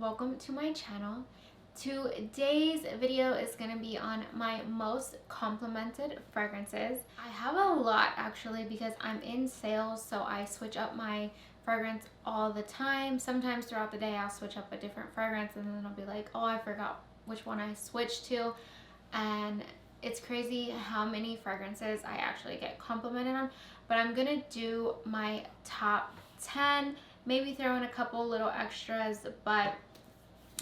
welcome to my channel. Today's video is going to be on my most complimented fragrances. I have a lot actually because I'm in sales, so I switch up my fragrance all the time. Sometimes throughout the day I'll switch up a different fragrance and then I'll be like, oh, I forgot which one I switched to. And it's crazy how many fragrances I actually get complimented on. But I'm going to do my top 10, maybe throw in a couple little extras, but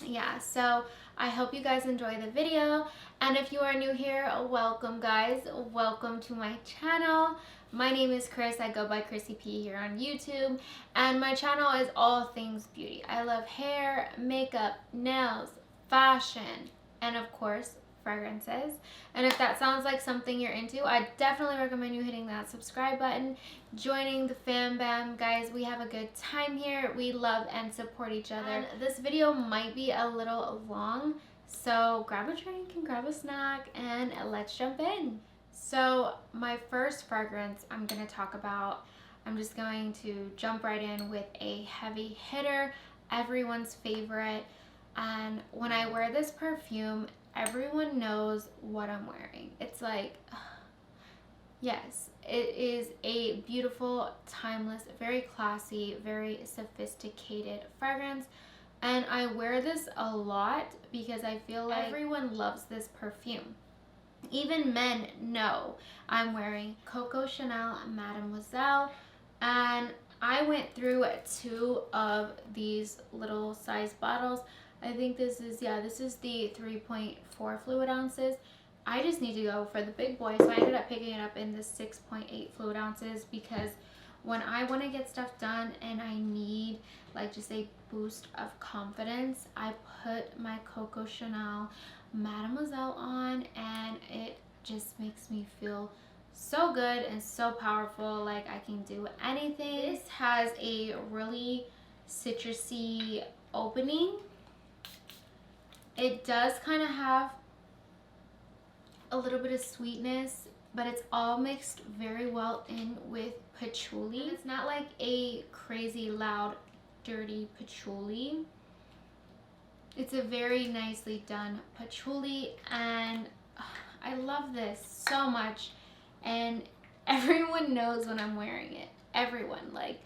yeah, so I hope you guys enjoy the video. And if you are new here, welcome guys, welcome to my channel. My name is Chris. I go by Chrissy P here on YouTube, and my channel is all things beauty. I love hair, makeup, nails, fashion, and of course fragrances. And if that sounds like something you're into, I definitely recommend you hitting that subscribe button, joining the fam bam. Guys, we have a good time here. We love and support each other. And this video might be a little long, so grab a drink and grab a snack and let's jump in. So my first fragrance I'm going to talk about, I'm just going to jump right in with a heavy hitter, everyone's favorite. And when I wear this perfume, everyone knows what I'm wearing. It's like, yes, it is a beautiful, timeless, very classy, very sophisticated fragrance. And I wear this a lot because I feel like everyone loves this perfume. Even men know I'm wearing Coco Chanel Mademoiselle. And I went through 2 of these little size bottles. I think this is the 3.4 fluid ounces. I just need to go for the big boy, so I ended up picking it up in the 6.8 fluid ounces because when I want to get stuff done and I need like just a boost of confidence, I put my Coco Chanel Mademoiselle on and it just makes me feel so good and so powerful, like I can do anything. This has a really citrusy opening. It does kind of have a little bit of sweetness, but it's all mixed very well in with patchouli. And it's not like a crazy loud, dirty patchouli. It's a very nicely done patchouli, and I love this so much. And everyone knows when I'm wearing it. Everyone, like,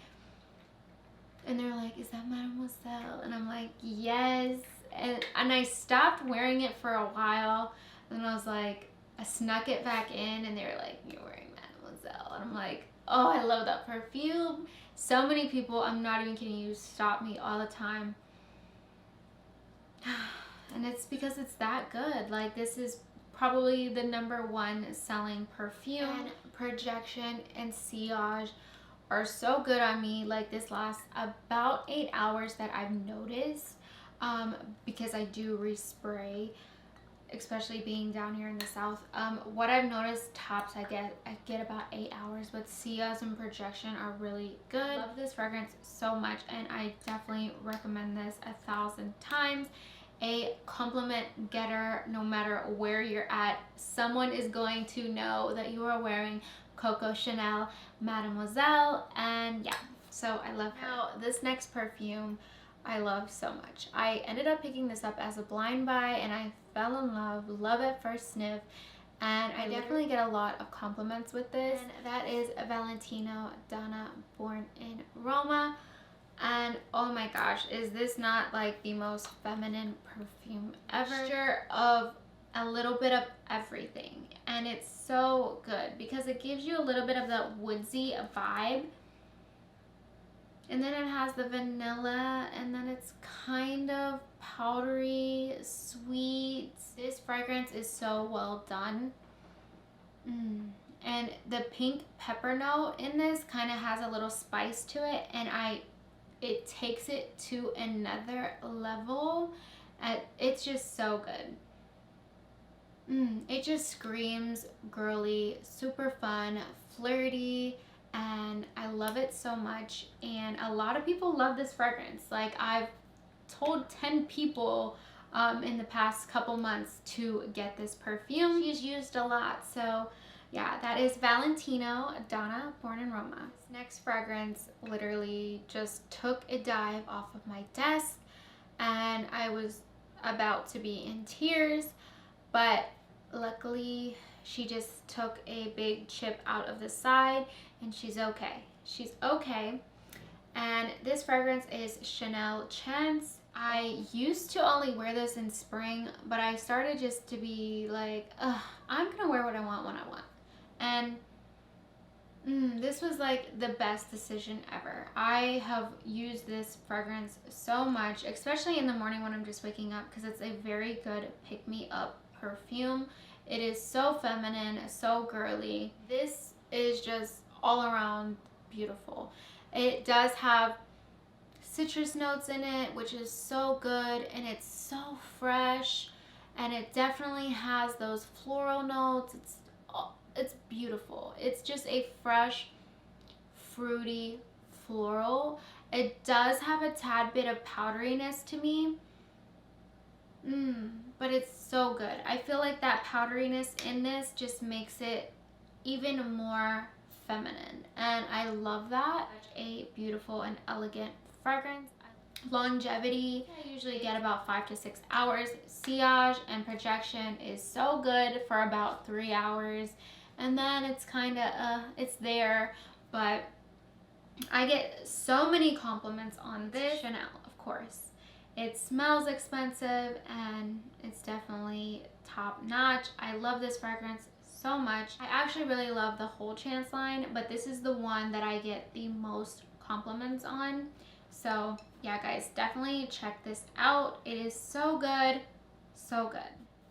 and they're like, is that Mademoiselle? And I'm like, yes. And I stopped wearing it for a while, and I was like, I snuck it back in, and they were like, you're wearing Mademoiselle. And I'm like, oh, I love that perfume. So many people, I'm not even kidding you, stop me all the time. And it's because it's that good. Like, this is probably the #1 selling perfume. And projection and sillage are so good on me. Like, this lasts about 8 hours that I've noticed. Because I do respray, especially being down here in the south. What I've noticed, tops I get about 8 hours, but sillage and projection are really good. I love this fragrance so much, and I definitely recommend this 1,000 times. A compliment getter, no matter where you're at. Someone is going to know that you are wearing Coco Chanel Mademoiselle, and yeah, so I love her. Now, this next perfume I love so much. I ended up picking this up as a blind buy, and I fell in love at first sniff, and I definitely get a lot of compliments with this. And that is Valentino Dona, born in Roma. And oh my gosh, is this not like the most feminine perfume ever? Mixture of a little bit of everything, and it's so good because it gives you a little bit of that woodsy vibe. And then it has the vanilla, and then it's kind of powdery, sweet. This fragrance is so well done. And the pink pepper note in this kind of has a little spice to it, and it takes it to another level. It's just so good. It just screams girly, super fun, flirty, and I love it so much. And a lot of people love this fragrance. Like, I've told 10 people in the past couple months to get this perfume. She's used a lot. So yeah, that is Valentino Dona, born in Roma. This next fragrance literally just took a dive off of my desk, and I was about to be in tears, but luckily she just took a big chip out of the side and she's okay. She's okay. And this fragrance is Chanel Chance. I used to only wear this in spring, but I started just to be like, ugh, I'm gonna wear what I want when I want. And this was like the best decision ever. I have used this fragrance so much, especially in the morning when I'm just waking up, because it's a very good pick-me-up perfume. It is so feminine, so girly. This is just all around beautiful. It does have citrus notes in it, which is so good, and it's so fresh, and it definitely has those floral notes. It's beautiful. It's just a fresh, fruity floral. It does have a tad bit of powderiness to me, but it's so good. I feel like that powderiness in this just makes it even more feminine, and I love that. Such a beautiful and elegant fragrance. Longevity, I usually get about 5 to 6 hours. Sillage and projection is so good for about 3 hours, and then it's kind of it's there. But I get so many compliments on this Chanel, of course. It smells expensive and it's definitely top notch. I love this fragrance so much. I actually really love the whole Chance line, but this is the one that I get the most compliments on. So yeah, guys, definitely check this out. It is so good, so good.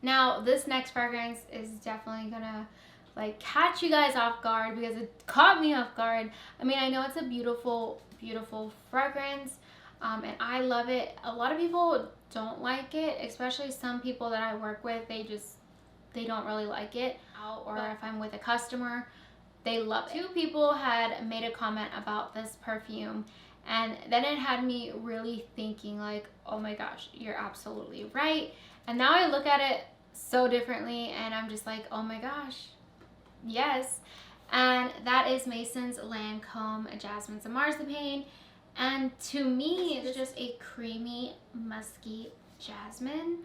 Now this next fragrance is definitely gonna like catch you guys off guard, because it caught me off guard. I mean, I know it's a beautiful, beautiful fragrance, and I love it. A lot of people don't like it, especially some people that I work with. They don't really like it. Or if I'm with a customer, they love it. 2 people had made a comment about this perfume, and then it had me really thinking like, oh my gosh, you're absolutely right. And now I look at it so differently, and I'm just like, oh my gosh, yes. And that is Maison Lancome Jasmins and Marzipan. And to me, it's just a creamy, musky jasmine.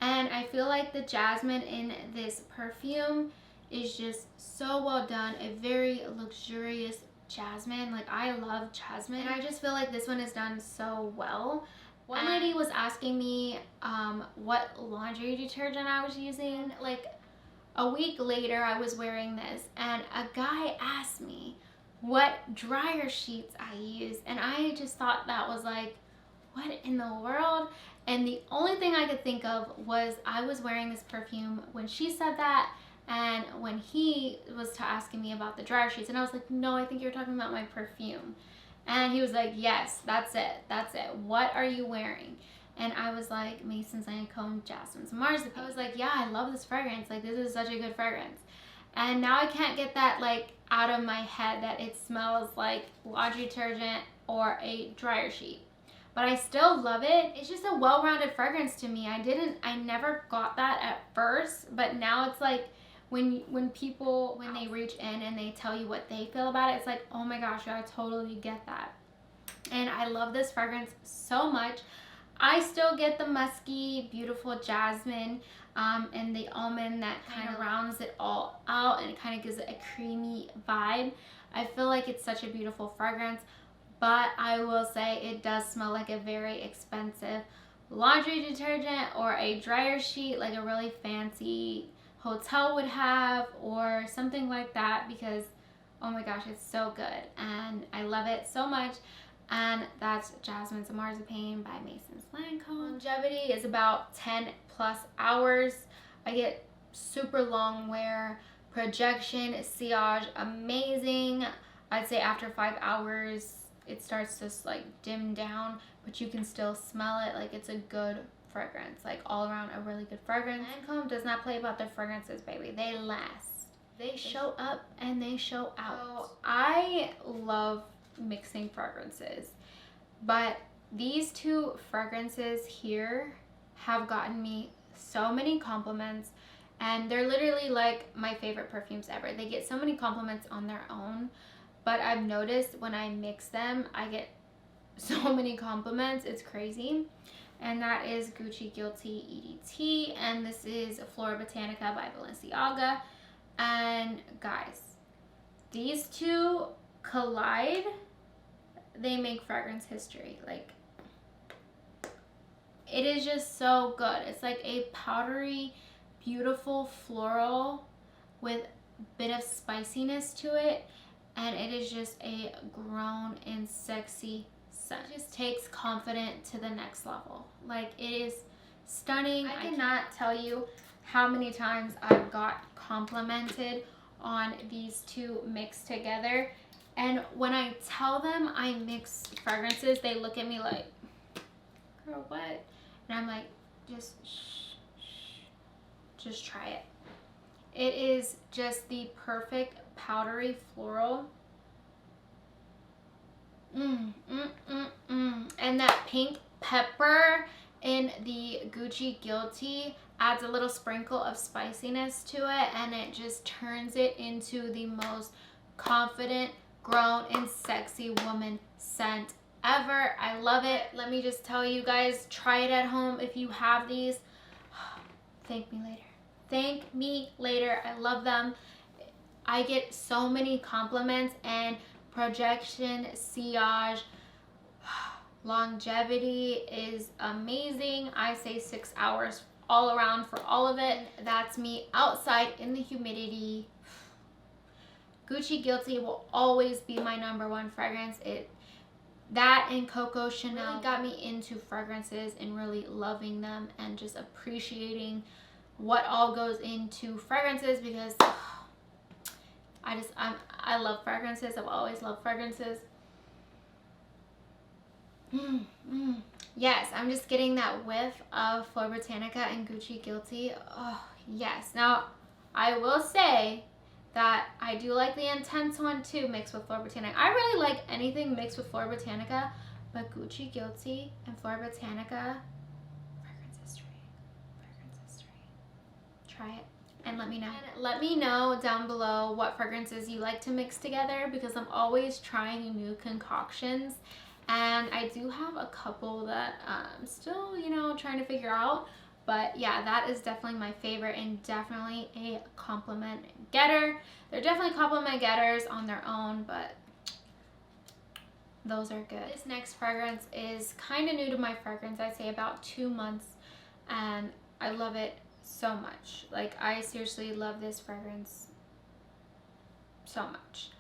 And I feel like the jasmine in this perfume is just so well done. A very luxurious jasmine. Like, I love jasmine, and I just feel like this one is done so well. One lady was asking me what laundry detergent I was using. Like a week later, I was wearing this, and a guy asked me what dryer sheets I use, and I just thought that was like, what in the world? And the only thing I could think of was I was wearing this perfume when she said that, and when he was asking me about the dryer sheets, and I was like, no, I think you're talking about my perfume. And he was like, yes, that's it. What are you wearing? And I was like, Maison Lancome Jasmins and Marzipan. I was like, yeah, I love this fragrance. Like, this is such a good fragrance. And now I can't get that like out of my head that it smells like laundry detergent or a dryer sheet. But I still love it. It's just a well-rounded fragrance to me. I never got that at first, but now it's like when they reach in and they tell you what they feel about it, it's like, oh my gosh, yeah, I totally get that. And I love this fragrance so much. I still get the musky, beautiful jasmine and the almond that kind of rounds it all out, and it kind of gives it a creamy vibe. I feel like it's such a beautiful fragrance, but I will say it does smell like a very expensive laundry detergent or a dryer sheet, like a really fancy hotel would have or something like that, because oh my gosh, it's so good and I love it so much. And that's Jasmins and Marzipan by Maison Lancome. Longevity is about 10 plus hours. I get super long wear. Projection, sillage, amazing. I'd say after 5 hours, it starts to like dim down, but you can still smell it. Like, it's a good fragrance, like all around a really good fragrance. Lancome does not play about their fragrances, baby. They last. They show up and they show out. So I love mixing fragrances, but these 2 fragrances here have gotten me so many compliments, and they're literally like my favorite perfumes ever. They get so many compliments on their own, but I've noticed when I mix them, I get so many compliments. It's crazy. and that is Gucci Guilty EDT, and this is Floribotanica by Balenciaga. And guys, these two collide, they make fragrance history. Like, it is just so good. It's like a powdery, beautiful floral with a bit of spiciness to it, and it is just a grown and sexy scent. It just takes confident to the next level. Like, it is stunning. I cannot tell you how many times I've got complimented on these two mixed together, and when I tell them I mix fragrances, they look at me like, girl, what? And I'm like, just try it. It is just the perfect powdery floral. And that pink pepper in the Gucci Guilty adds a little sprinkle of spiciness to it, and it just turns it into the most confident, grown, and sexy woman scent ever. I love it. Let me just tell you guys, try it at home if you have these. Thank me later. Thank me later. I love them. I get so many compliments, and projection, sillage, longevity is amazing. I say 6 hours all around for all of it. That's me outside in the humidity. Gucci Guilty will always be my #1 fragrance. That and Coco Chanel really got me into fragrances and really loving them and just appreciating what all goes into fragrances, because I love fragrances. I've always loved fragrances. Yes, I'm just getting that whiff of Floribotanica and Gucci Guilty. Oh, yes. Now, I will say that I do like the intense one too, mixed with Floribotanica. I really like anything mixed with Floribotanica, but Gucci Guilty and Floribotanica, fragrance history. Fragrance history. Try it and let me know. And let me know down below what fragrances you like to mix together, because I'm always trying new concoctions. And I do have a couple that I'm still, trying to figure out. But yeah, that is definitely my favorite and definitely a compliment getter. They're definitely compliment getters on their own, but those are good. This next fragrance is kind of new to my fragrance. I'd say about 2 months, and I love it so much. Like, I seriously love this fragrance so much.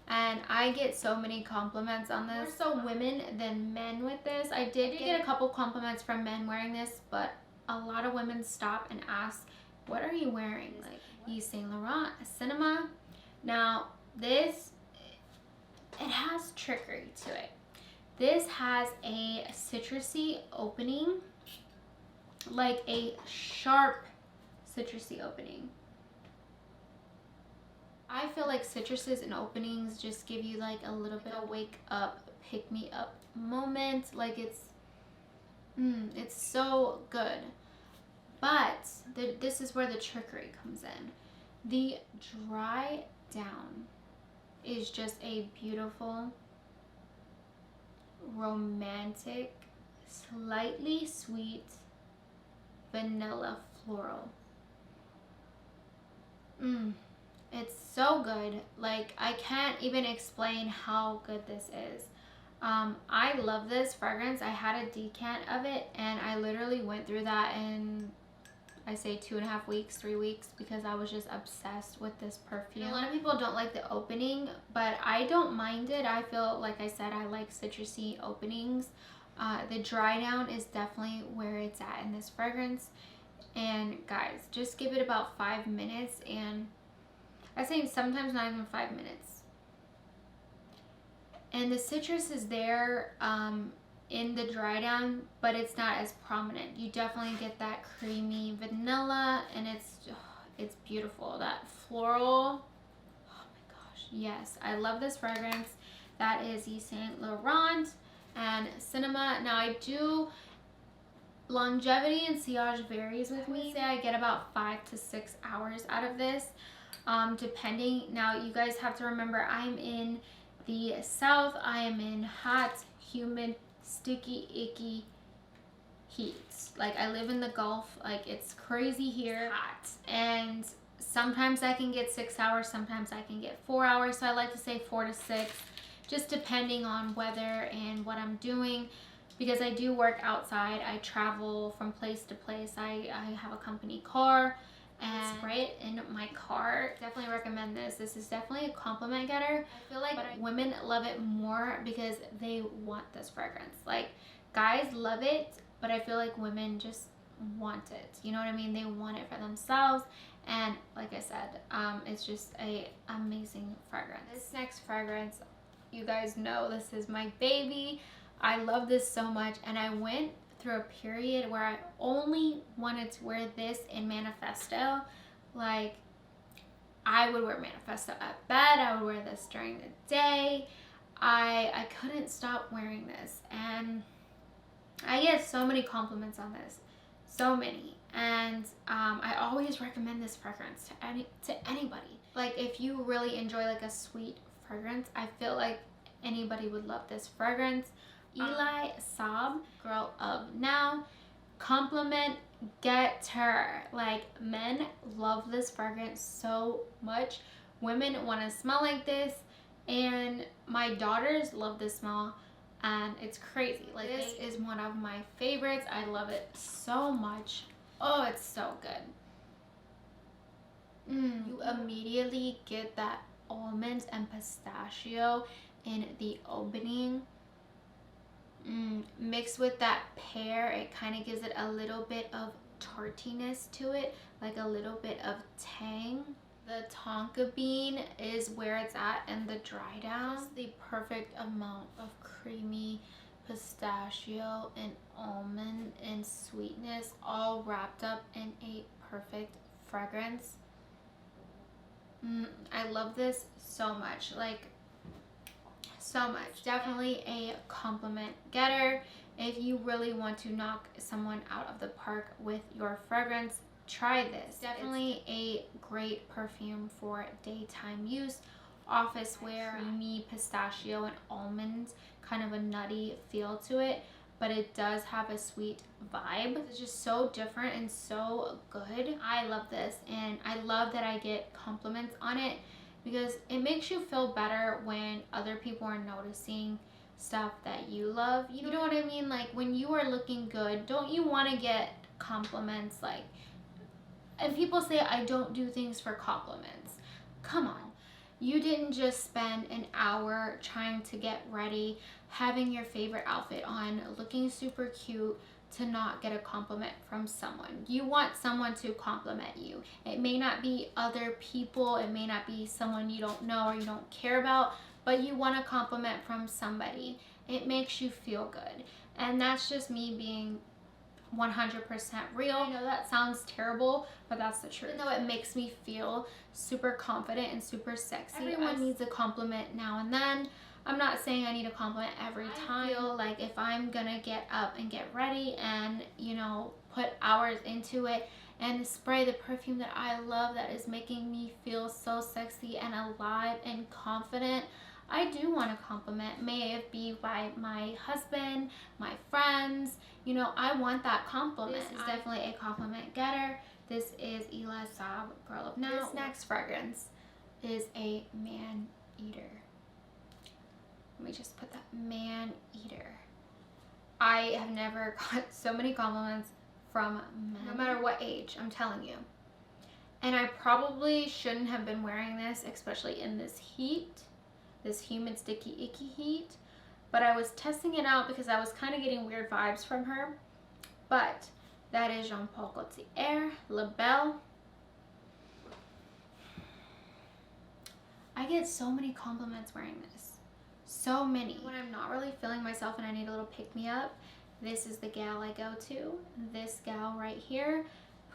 And I get so many compliments on this. More so women than men with this. I did get a couple compliments from men wearing this, but a lot of women stop and ask, what are you wearing? Like, YSL Cinema. Now, this, it has trickery to it. This has a citrusy opening, like a sharp citrusy opening. I feel like citruses and openings just give you like a little bit of wake up, pick me up moment. Like, it's so good. But this is where the trickery comes in. The dry down is just a beautiful, romantic, slightly sweet vanilla floral. It's so good. Like, I can't even explain how good this is. I love this fragrance. I had a decant of it, and I literally went through that in, I say 2.5 weeks, 3 weeks, because I was just obsessed with this perfume. A lot of people don't like the opening, but I don't mind it. I feel, like I said, I like citrusy openings. The dry down is definitely where it's at in this fragrance. And guys, just give it about 5 minutes, and I say sometimes not even 5 minutes. And the citrus is there in the dry down, but it's not as prominent. You definitely get that creamy vanilla, and it's beautiful. That floral, oh my gosh, yes. I love this fragrance. That is YSL Laurent and Cinema. Now, I do, longevity and sillage varies with me. Say I get about 5 to 6 hours out of this. Depending. Now, you guys have to remember, I'm in the South. I am in hot, humid, sticky, icky heat. Like, I live in the Gulf, like, it's crazy here, hot, and sometimes I can get 6 hours, sometimes I can get 4 hours, so I like to say 4 to 6, just depending on weather and what I'm doing, because I do work outside. I travel from place to place. I have a company car, and spray it in my car. Definitely recommend this. This is definitely a compliment getter. I feel like women love it more because they want this fragrance. Like, guys love it, but I feel like women just want it. You know what I mean? They want it for themselves. And like I said, it's just a amazing fragrance. This next fragrance, you guys know this is my baby. I love this so much, and I went through a period where I only wanted to wear this in Manifesto. Like, I would wear Manifesto at bed, I would wear this during the day. I couldn't stop wearing this, and I get so many compliments on this, so many, and I always recommend this fragrance to anybody. Like, if you really enjoy like a sweet fragrance, I feel like anybody would love this fragrance. Elie Saab, girl of now, compliment getter. Like, men love this fragrance so much. Women want to smell like this, and my daughters love this smell, and it's crazy. Like, this is one of my favorites. I love it so much. Oh, it's so good. You immediately get that almonds and pistachio in the opening. Mixed with that pear, it kind of gives it a little bit of tartiness to it, like a little bit of tang. The tonka bean is where it's at, and the dry down. It's the perfect amount of creamy pistachio and almond and sweetness, all wrapped up in a perfect fragrance. I love this so much. Like, so much. Definitely a compliment getter. If you really want to knock someone out of the park with your fragrance, try this. Definitely a great perfume for daytime use, office wear. Creamy pistachio and almonds, kind of a nutty feel to it, but it does have a sweet vibe. It's just so different and so good. I love this, and I love that I get compliments on it, because it makes you feel better when other people are noticing stuff that you love. You know what I mean? Like, when you are looking good, don't you want to get compliments? Like, and people say I don't do things for compliments. Come on. You didn't just spend an hour trying to get ready, having your favorite outfit on, looking super cute, to not get a compliment from someone. You want someone to compliment you. It may not be other people, it may not be someone you don't know or you don't care about, but you want a compliment from somebody. It makes you feel good. And that's just me being 100% real. I know that sounds terrible, but that's the truth. Even though it makes me feel super confident and super sexy, everyone needs a compliment now and then. I'm not saying I need a compliment every time. I feel like if I'm gonna get up and get ready and, you know, put hours into it and spray the perfume that I love, that is making me feel so sexy and alive and confident, I do want a compliment. May it be by my husband, my friends, you know, I want that compliment. This is definitely a compliment getter. This is Elie Saab, girl of now. This next fragrance is a man eater. Let me just put that, man eater. I have never got so many compliments from men, no matter what age, I'm telling you. And I probably shouldn't have been wearing this, especially in this heat, this humid, sticky, icky heat. But I was testing it out because I was kind of getting weird vibes from her. But that is Jean-Paul Gaultier, Belle. I get so many compliments wearing this. So many. When I'm not really feeling myself and I need a little pick-me-up, this is the gal I go to. This gal right here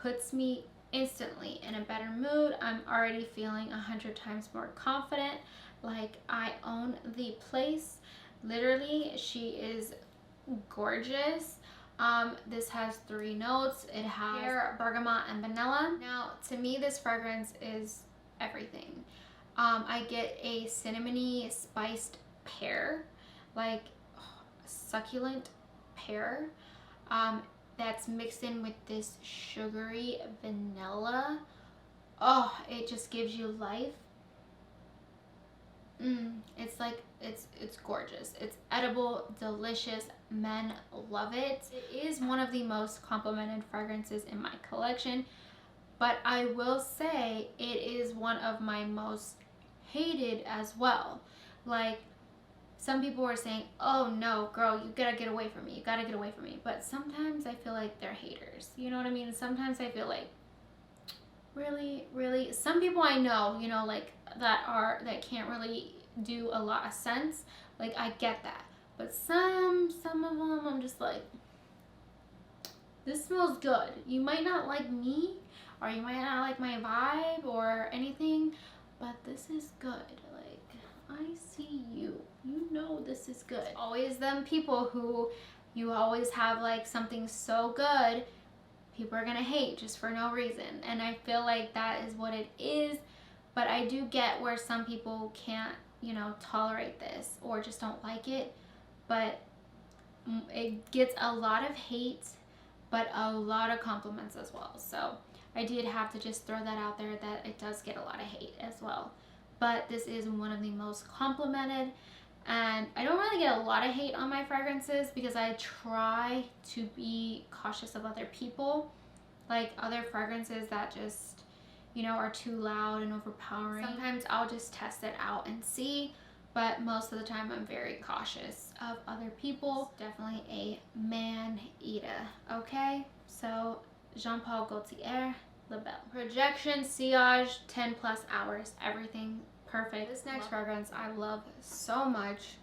puts me instantly in a better mood. I'm already feeling 100 times more confident, like I own the place. Literally, she is gorgeous. This has 3 notes. It has pear, bergamot, and vanilla. Now, to me, this fragrance is everything. I get a cinnamony spiced pear, like succulent pear. that's mixed in with this sugary vanilla. Oh, it just gives you life. It's like, it's gorgeous. It's edible, delicious. Men love it. It is one of the most complimented fragrances in my collection, but I will say it is one of my most hated as well. Like, some people were saying, oh no, girl, you gotta get away from me. You gotta get away from me. But sometimes I feel like they're haters. You know what I mean? Sometimes I feel like, really? Some people I know, you know, like, that can't really do a lot of sense. Like, I get that. But some of them, I'm just like, this smells good. You might not like me, or you might not like my vibe or anything, but this is good. Like, I see you. You know this is good. Always them people who you always have like something so good, people are gonna hate just for no reason. And I feel like that is what it is. But I do get where some people can't, you know, tolerate this or just don't like it. But it gets a lot of hate, but a lot of compliments as well. So I did have to just throw that out there, that it does get a lot of hate as well. But this is one of the most complimented. And I don't really get a lot of hate on my fragrances because I try to be cautious of other people. Like other fragrances that just, you know, are too loud and overpowering. Sometimes I'll just test it out and see, but most of the time I'm very cautious of other people. It's definitely a man eater, okay? So Jean Paul Gaultier, La Belle. Projection, sillage, 10 plus hours, everything perfect. This next fragrance I love so much,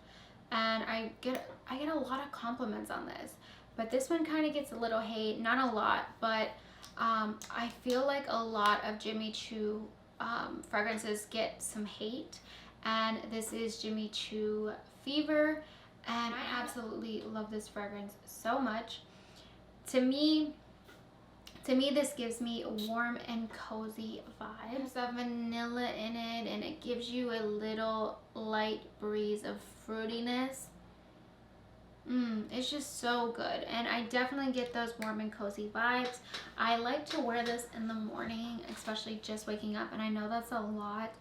and I get a lot of compliments on this, but this one kind of gets a little hate. Not a lot, but I feel like a lot of Jimmy Choo fragrances get some hate, and this is Jimmy Choo Fever, and I absolutely love this fragrance so much. To me, this gives me warm and cozy vibes. There's vanilla in it, and it gives you a little light breeze of fruitiness. It's just so good, and I definitely get those warm and cozy vibes. I like to wear this in the morning, especially just waking up, and I know that's a lot,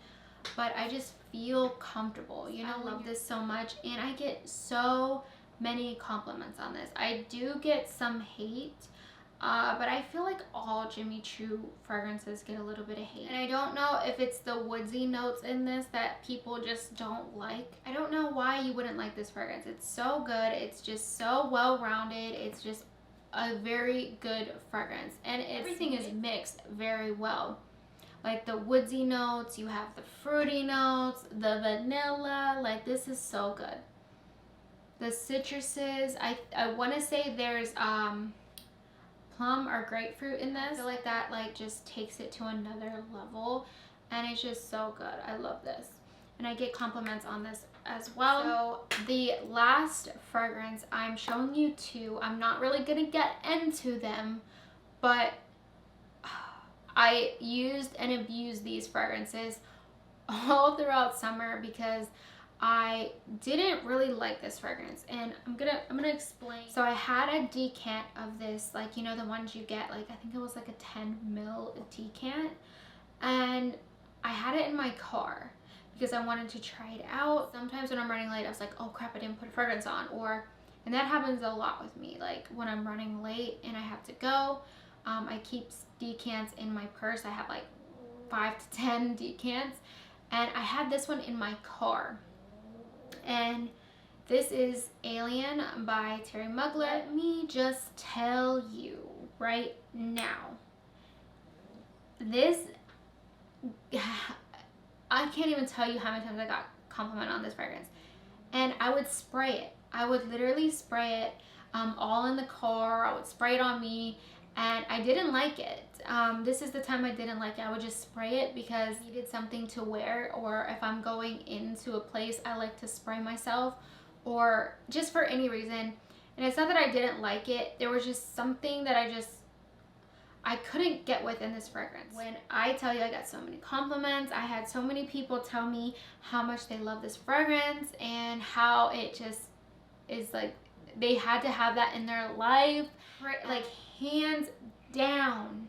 but I just feel comfortable. You know, I love this so much, and I get so many compliments on this. I do get some hate, but I feel like all Jimmy Choo fragrances get a little bit of hate. And I don't know if it's the woodsy notes in this that people just don't like. I don't know why you wouldn't like this fragrance. It's so good. It's just so well-rounded. It's just a very good fragrance. And everything is mixed very well. Like the woodsy notes, you have the fruity notes, the vanilla. Like, this is so good. The citruses, I want to say there's plum or grapefruit in this. I feel like that like just takes it to another level, and it's just so good. I love this, and I get compliments on this as well. So the last fragrance I'm showing you two, I'm not really gonna get into them, but I used and abused these fragrances all throughout summer because I didn't really like this fragrance, and I'm gonna explain. So I had a decant of this, like, you know, the ones you get, like, I think it was like a 10 ml decant, and I had it in my car because I wanted to try it out. Sometimes when I'm running late, I was like, oh crap, I didn't put a fragrance on, and that happens a lot with me. Like when I'm running late and I have to go, I keep decants in my purse. I have like 5 to 10 decants, and I had this one in my car. And this is Alien by Terry Mugler. Let me just tell you right now, this, I can't even tell you how many times I got compliment on this fragrance, and I would spray it. I would literally spray it all in the car. I would spray it on me, and I didn't like it. This is the time I didn't like it. I would just spray it because I needed something to wear, or if I'm going into a place, I like to spray myself, or just for any reason. And it's not that I didn't like it. There was just something that I couldn't get with in this fragrance. When I tell you I got so many compliments, I had so many people tell me how much they love this fragrance and how it just is like, they had to have that in their life, like hands down.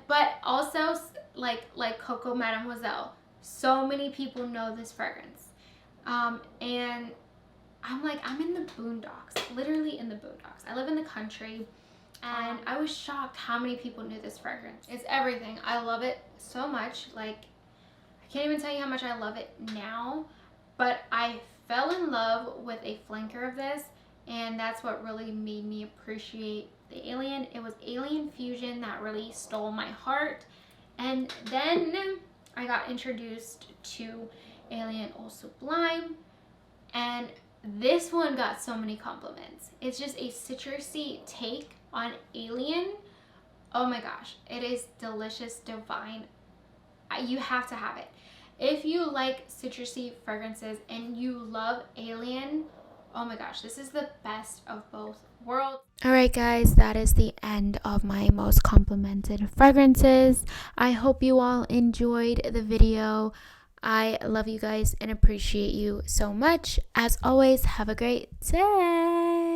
But also like Coco Mademoiselle, so many people know this fragrance, and I'm like, I'm in the boondocks, literally in the boondocks. I live in the country, and I was shocked how many people knew this fragrance. It's everything. I love it so much. Like, I can't even tell you how much I love it now, but I fell in love with a flanker of this, and that's what really made me appreciate the Alien. It was Alien Fusion that really stole my heart, and then I got introduced to Alien Sublime, and this one got so many compliments. It's just a citrusy take on Alien. Oh my gosh, it is delicious, divine. You have to have it. If you like citrusy fragrances and you love Alien, oh my gosh, this is the best of both worlds. Alright guys, that is the end of my most complimented fragrances. I hope you all enjoyed the video. I love you guys and appreciate you so much. As always, have a great day.